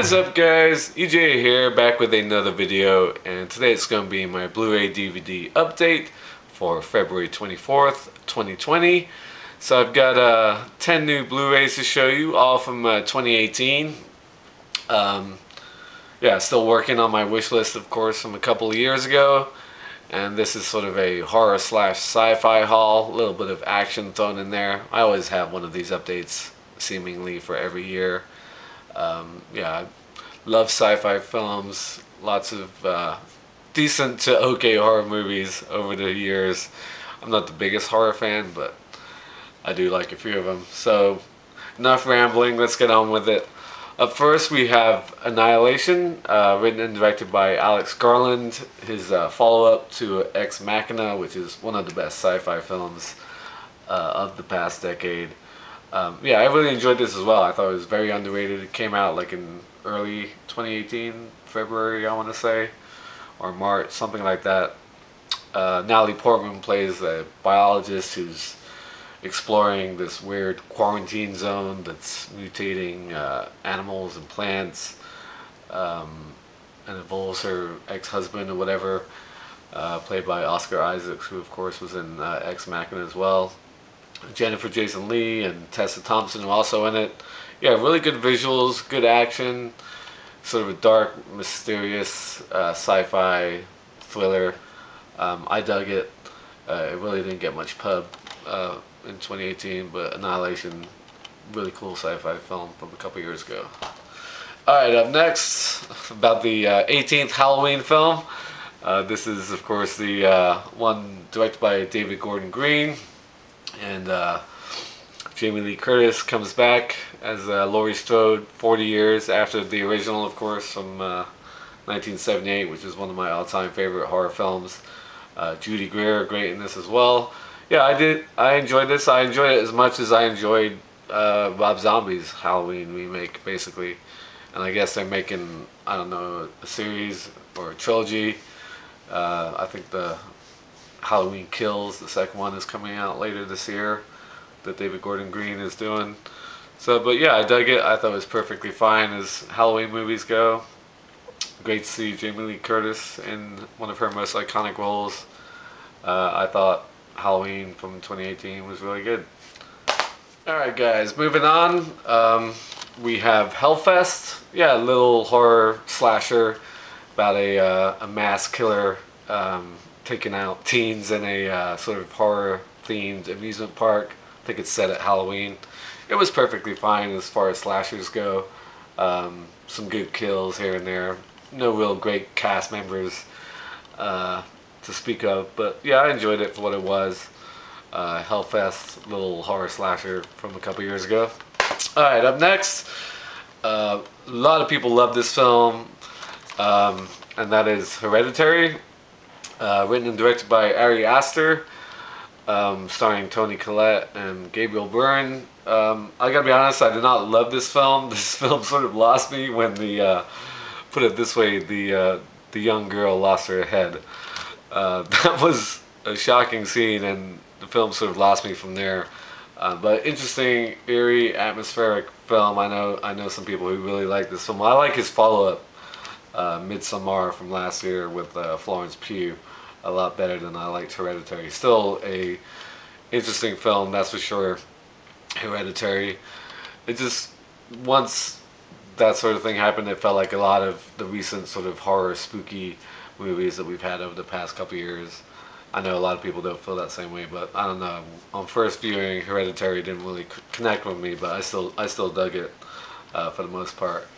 What is up, guys? EJ here, back with another video, and today it's going to be my Blu-ray DVD update for February 24th, 2020. So I've got 10 new Blu-rays to show you, all from 2018. Yeah, still working on my wish list, of course, from a couple of years ago. And this is sort of a horror slash sci-fi haul, a little bit of action thrown in there. I always have one of these updates seemingly for every year. Yeah, I love sci-fi films, lots of decent to okay horror movies over the years. I'm not the biggest horror fan, but I do like a few of them. So, enough rambling, let's get on with it. Up first we have Annihilation, written and directed by Alex Garland, his follow-up to Ex Machina, which is one of the best sci-fi films of the past decade. Yeah, I really enjoyed this as well. I thought it was very underrated. It came out like in early 2018, February I want to say, or March, something like that. Natalie Portman plays a biologist who's exploring this weird quarantine zone that's mutating animals and plants, and involves her ex-husband or whatever, played by Oscar Isaacs, who of course was in Ex Machina as well. Jennifer Jason Leigh and Tessa Thompson are also in it. Yeah, really good visuals, good action, sort of a dark, mysterious sci-fi thriller. I dug it. It really didn't get much pub in 2018, but Annihilation, really cool sci-fi film from a couple years ago. Alright, up next, about the 18th Halloween film. This is, of course, the one directed by David Gordon Green. And Jamie Lee Curtis comes back as Laurie Strode 40 years after the original, of course, from 1978, which is one of my all-time favorite horror films. Judy Greer, great in this as well. Yeah, I enjoyed this. I enjoyed it as much as I enjoyed Rob Zombie's Halloween remake, basically. And I guess they're making, I don't know, a series or a trilogy. I think the Halloween Kills, the second one, is coming out later this year that David Gordon Green is doing. So, but yeah, I dug it. I thought it was perfectly fine as Halloween movies go. Great to see Jamie Lee Curtis in one of her most iconic roles. I thought Halloween from 2018 was really good. Alright guys, moving on. We have Hellfest. Yeah, a little horror slasher about a mass killer taking out teens in a sort of horror-themed amusement park. I think it's set at Halloween. It was perfectly fine as far as slashers go. Some good kills here and there. No real great cast members to speak of, but yeah, I enjoyed it for what it was. Hellfest, little horror slasher from a couple years ago. Alright, up next, a lot of people love this film, and that is Hereditary. Written and directed by Ari Aster, starring Toni Collette and Gabriel Byrne. I gotta be honest, I did not love this film. This film sort of lost me when the, put it this way, the young girl lost her head. That was a shocking scene, and the film sort of lost me from there. But interesting, eerie, atmospheric film. I know some people who really like this film. I like his follow-up, Midsommar, from last year with Florence Pugh, a lot better than I liked Hereditary. Still a interesting film, that's for sure. Hereditary. It just, once that sort of thing happened, it felt like a lot of the recent sort of horror, spooky movies that we've had over the past couple years. I know a lot of people don't feel that same way, but I don't know. On first viewing, Hereditary didn't really connect with me, but I still dug it for the most part.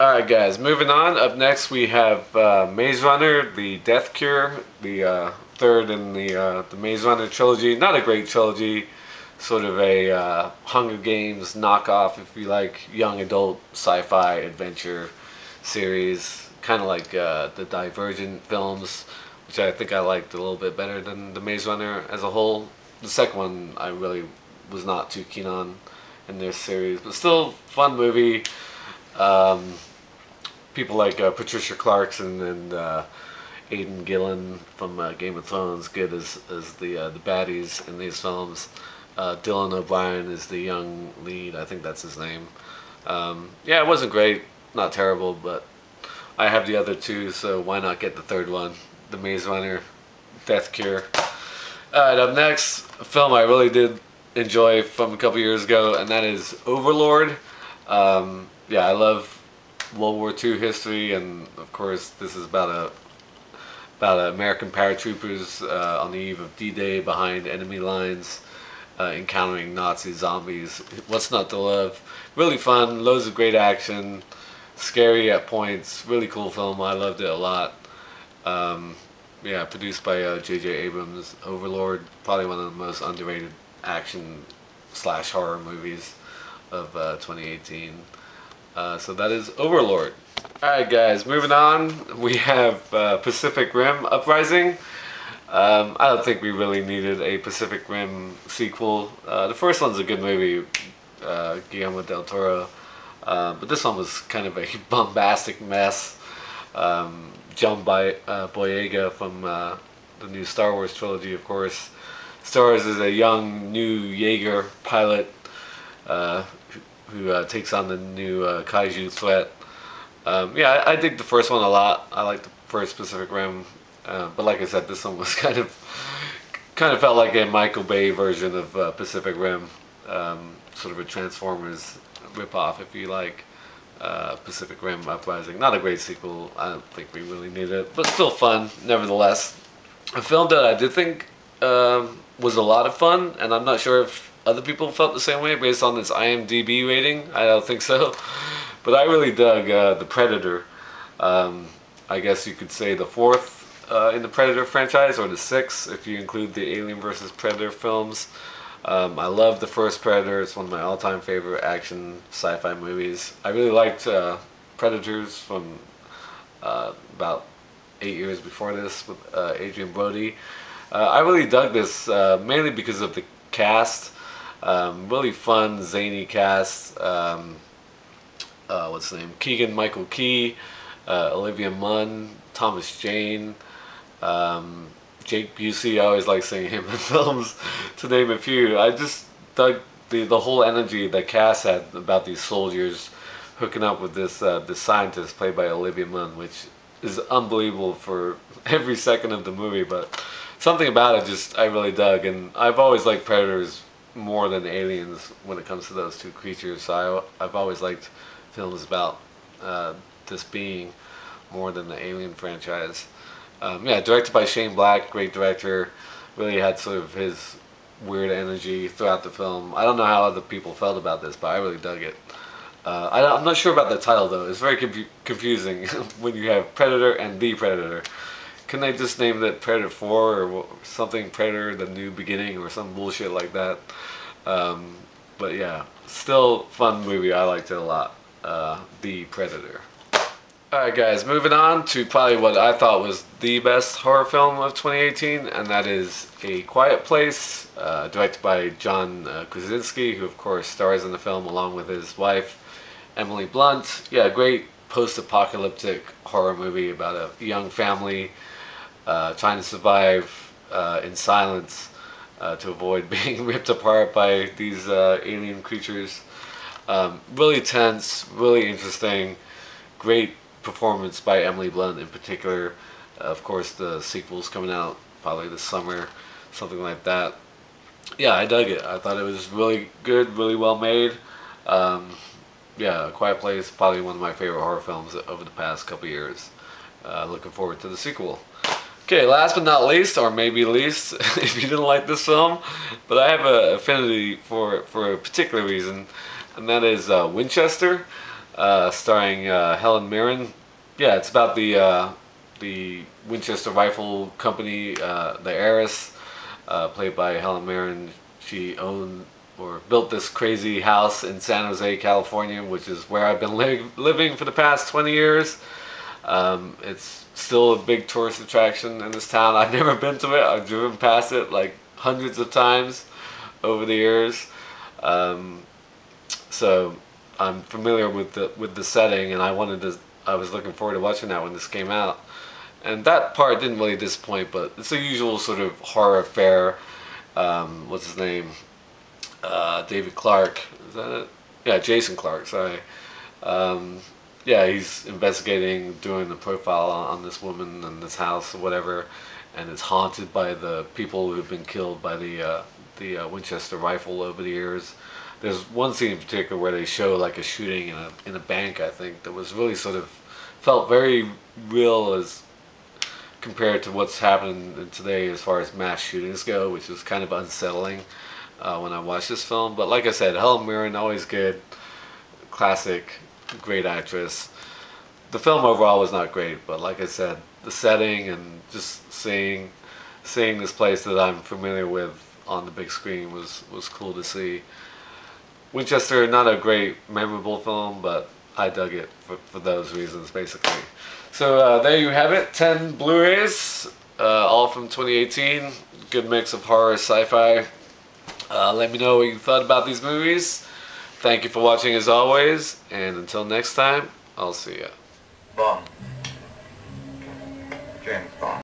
Alright guys, moving on. Up next we have Maze Runner, The Death Cure, the third in the Maze Runner trilogy. Not a great trilogy, sort of a Hunger Games knockoff, if you like, young adult sci-fi adventure series. Kind of like the Divergent films, which I think I liked a little bit better than the Maze Runner as a whole. The second one I really was not too keen on in this series, but still fun movie. People like Patricia Clarkson and Aidan Gillen from Game of Thrones, good as the baddies in these films. Dylan O'Brien is the young lead, I think that's his name. Yeah, it wasn't great, not terrible, but I have the other two, so why not get the third one? The Maze Runner, Death Cure. Alright, up next, a film I really did enjoy from a couple years ago, and that is Overlord. Yeah, I love World War II history, and of course, this is about American paratroopers on the eve of D-Day behind enemy lines, encountering Nazi zombies. What's not to love? Really fun, loads of great action, scary at points. Really cool film. I loved it a lot. Um, yeah, produced by J.J. Abrams. Overlord, probably one of the most underrated action slash horror movies of 2018. So that is Overlord. Alright guys, moving on, we have Pacific Rim Uprising. I don't think we really needed a Pacific Rim sequel. The first one's a good movie, Guillermo del Toro. But this one was kind of a bombastic mess. John Boyega from the new Star Wars trilogy, of course, stars as a young new Jaeger pilot who takes on the new kaiju threat. Yeah, I dig the first one a lot. I like the first Pacific Rim, but like I said, this one was kind of felt like a Michael Bay version of Pacific Rim, sort of a Transformers ripoff, if you like. Pacific Rim Uprising, not a great sequel. I don't think we really need it, but still fun, nevertheless. A film that I did think was a lot of fun, and I'm not sure if other people felt the same way based on its IMDb rating. I don't think so. But I really dug The Predator. I guess you could say the fourth in the Predator franchise, or the sixth if you include the Alien vs. Predator films. I love the first Predator. It's one of my all-time favorite action sci-fi movies. I really liked Predators from about 8 years before this with Adrian Brody. I really dug this mainly because of the cast. Really fun, zany cast. What's his name? Keegan-Michael Key, Olivia Munn, Thomas Jane, Jake Busey. I always like seeing him in films, to name a few. I just dug the whole energy the cast had about these soldiers hooking up with this scientist played by Olivia Munn, which is unbelievable for every second of the movie. But something about it just I really dug, and I've always liked Predators more than Aliens when it comes to those two creatures. So I've always liked films about this being more than the Alien franchise. Yeah, directed by Shane Black, great director. Really had sort of his weird energy throughout the film. I don't know how other people felt about this, but I really dug it. I'm not sure about the title though. It's very confusing when you have Predator and The Predator. Can they just name it Predator 4 or something, Predator The New Beginning or some bullshit like that? But yeah, still fun movie. I liked it a lot. The Predator. Alright guys, moving on to probably what I thought was the best horror film of 2018, and that is A Quiet Place, directed by John Krasinski, who of course stars in the film along with his wife, Emily Blunt. Yeah, great post-apocalyptic horror movie about a young family trying to survive in silence to avoid being ripped apart by these alien creatures. Really tense, really interesting, great performance by Emily Blunt in particular. Of course, the sequel's coming out probably this summer, something like that. Yeah, I dug it. I thought it was really good, really well made. Yeah, A Quiet Place, probably one of my favorite horror films over the past couple years. Looking forward to the sequel. Okay, last but not least, or maybe least, if you didn't like this film, but I have an affinity for a particular reason, and that is Winchester, starring Helen Mirren. Yeah, it's about the Winchester Rifle Company, the heiress, played by Helen Mirren. She owned or built this crazy house in San Jose, California, which is where I've been living for the past 20 years. It's still a big tourist attraction in this town. I've never been to it. I've driven past it like hundreds of times over the years. So I'm familiar with the setting, and I was looking forward to watching that when this came out. And that part didn't really disappoint, but it's the usual sort of horror fare. What's his name? David Clark. Is that it? Yeah, Jason Clarke. Sorry. Um, yeah, he's investigating, doing the profile on this woman and this house or whatever, and it's haunted by the people who've been killed by the Winchester rifle over the years. There's one scene in particular where they show like a shooting in a bank, I think, that was really sort of felt very real as compared to what's happening today as far as mass shootings go, which is kind of unsettling when I watched this film. But like I said, Helen Mirren, always good, classic, great actress. The film overall was not great, but like I said, the setting and just seeing this place that I'm familiar with on the big screen was cool to see. Winchester, not a great, memorable film, but I dug it for those reasons, basically. So there you have it, 10 Blu-rays, all from 2018. Good mix of horror, sci-fi. Let me know what you thought about these movies. Thank you for watching as always, and until next time, I'll see ya. Bond. James Bond.